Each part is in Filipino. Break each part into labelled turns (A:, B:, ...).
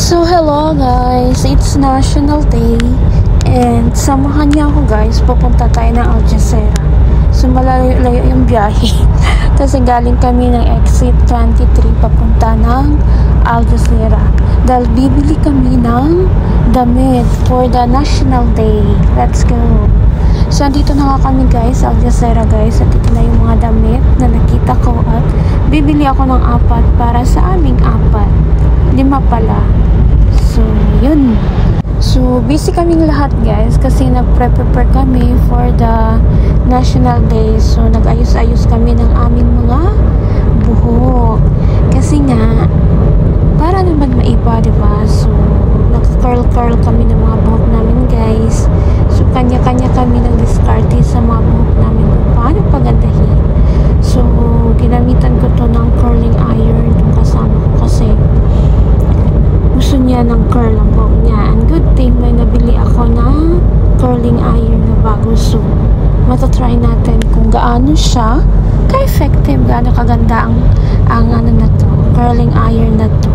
A: So hello guys, it's National Day and samahan niyo ako guys, pupunta tayo ng Algeciras. So malayo yung biyahe kasi galing kami ng exit 23 papunta ng Algeciras dahil bibili kami ng damit for the National Day. Let's go! So andito na nga kami guys, Algeciras guys, at ito na yung mga damit na nakita ko at bibili ako ng 4 para sa aming 4. 5 pala. So, yun. So, busy kaming lahat guys kasi nag-prepare kami for the National Day. So, nag-ayos-ayos kami ng aming mga buhok. Kasi nga, para naman maiba, diba? So, nag-curl kami ng mga buhok namin guys. So, kanya-kanya kami nag-discarte sa mga buhok namin kung paano pagandahin. So, ginamitan ko to ng curling iron itong kasama ko kasi gusto niya ng curl ang buhok niya. And good thing may nabili ako na curling iron na bago. So, matatry natin kung gaano siya ka-effective, gaano kaganda ang ano na to, curling iron na to.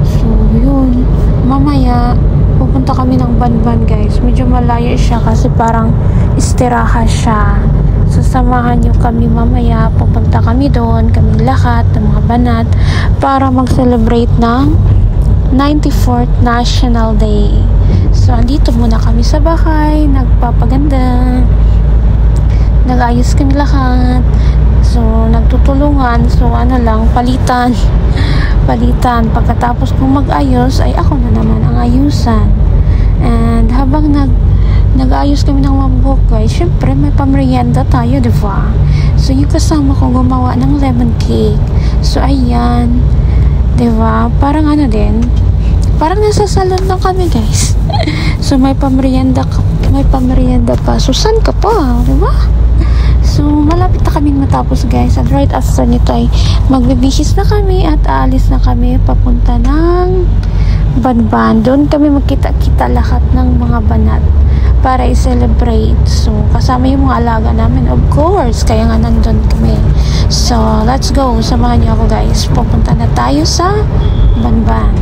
A: So, yun. Mamaya, pupunta kami ng Banban guys. Medyo malayo siya kasi parang istiraha siya. So, samahan nyo kami mamaya. Pupunta kami doon, kami lahat, ng mga banat, para mag-celebrate ng 94th National Day. So, andito muna kami sa bahay, nagpapaganda, nag-ayos kami lahat. So, nagtutulungan. So, ano lang, palitan. Pagkatapos kong mag-ayos, ay ako na naman ang ayusan. And habang nag-ayos kami ng mga buhok guys, syempre may pamerienda tayo, diba? So, yung kasama ko gumawa ng lemon cake. So, ayan. Diba? Parang ano din, parang nasa salon lang kami guys. So may pamerienda pa. So saan ka pa? Diba? So malapit na kami matapos guys. And right after nito ay magbibihis na kami at aalis na kami papunta ng Banban. Doon kami magkita-kita lahat ng mga banat para i-celebrate. So kasama yung mga alaga namin, of course, kaya nga nandun kami. So let's go, samahan niyo ako guys, pupunta na tayo sa Banban.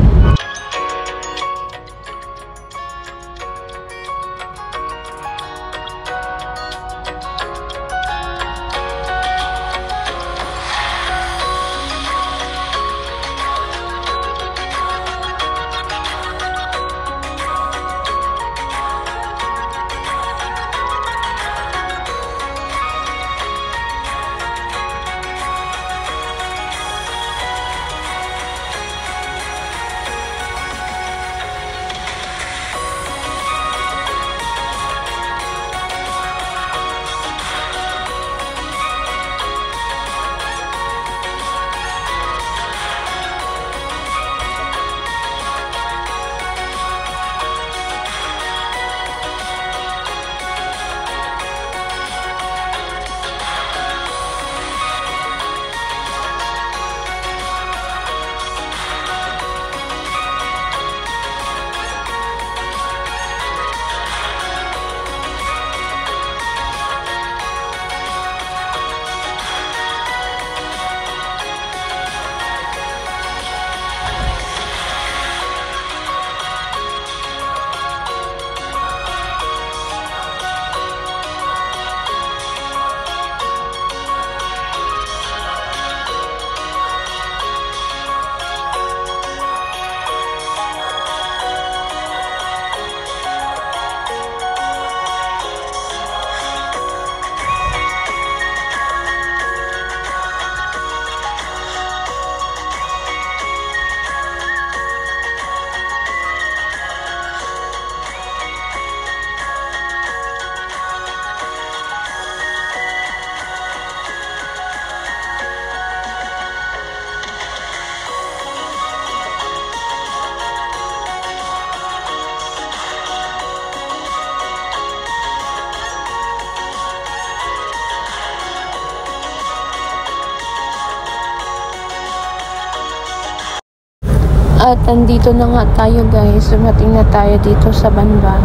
A: At andito na nga tayo guys, dumating na tayo dito sa Banban.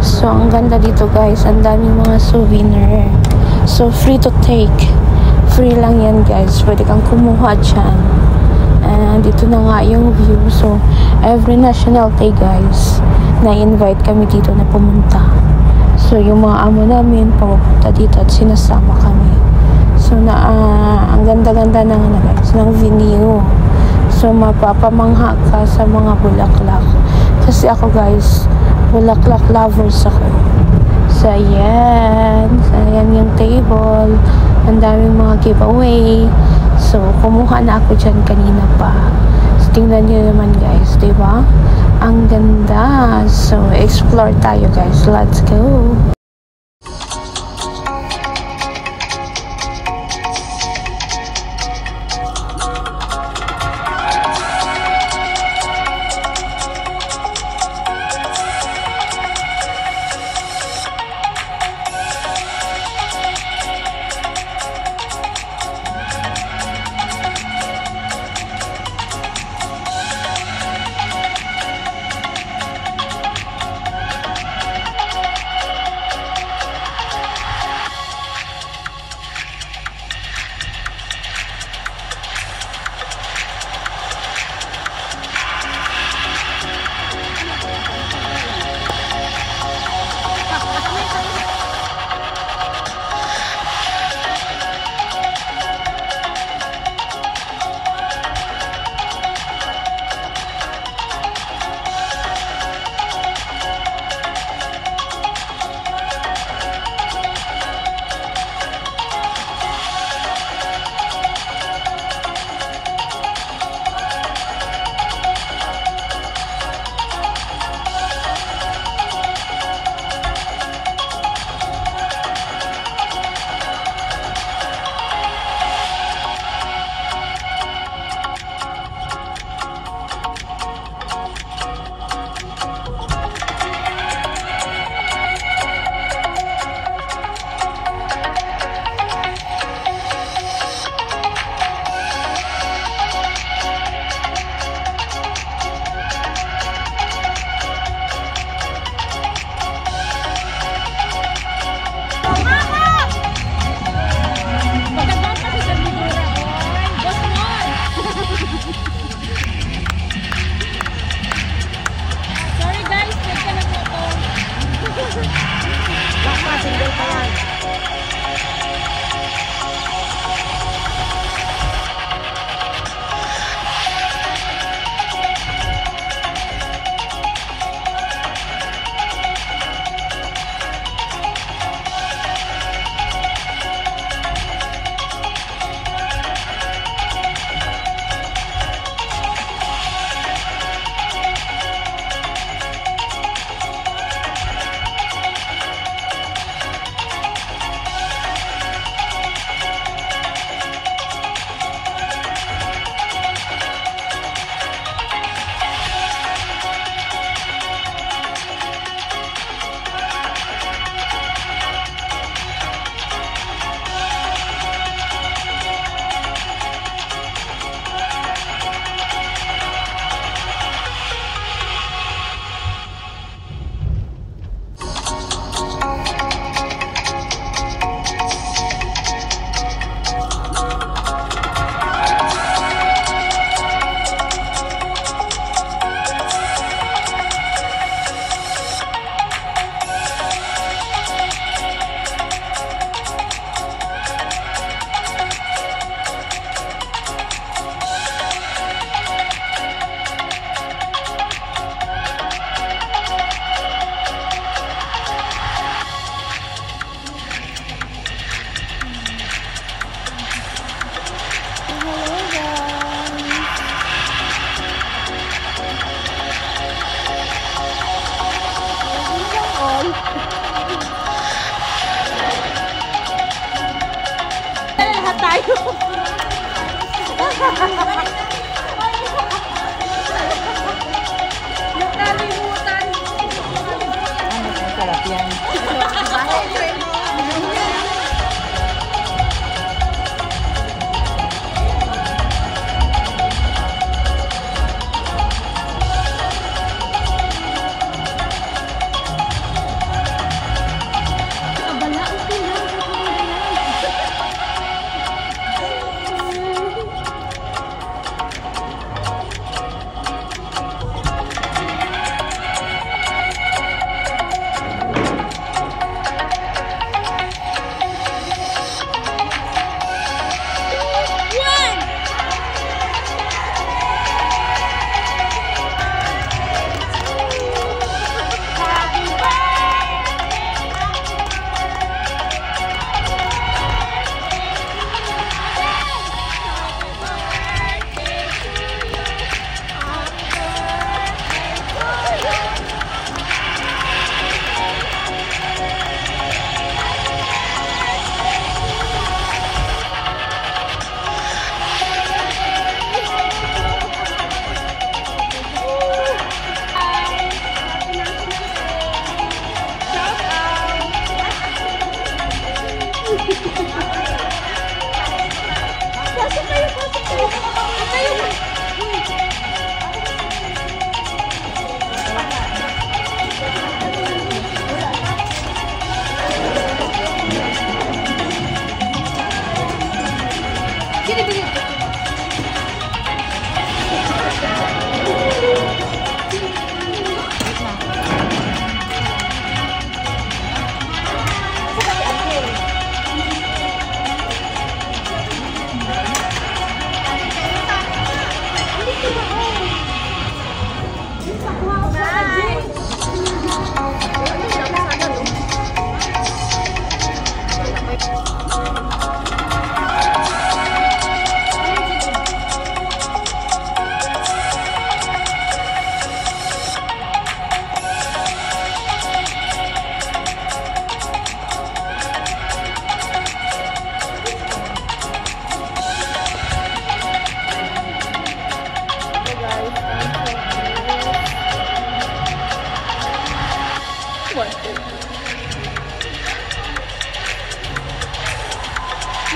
A: So ang ganda dito guys, ang daming mga souvenir. So free to take, free lang yan guys, pwede kang kumuha dyan. dito na nga yung view. So every National Day guys, na-invite kami dito na pumunta. So yung mga amo namin pumupunta dito at sinasama kami. So ang ganda-ganda ng guys, ng venue. So mapapamangha ka sa mga bulaklak. Kasi ako guys, bulaklak lovers ako. So ayan. So ayan yung table. Ang daming mga giveaway. So kumuha na ako dyan kanina pa. So tingnan nyo naman guys, diba? Ang ganda. So explore tayo guys. Let's go.
B: Nakalimutan. Sarap yan.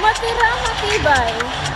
A: Matira, matibay.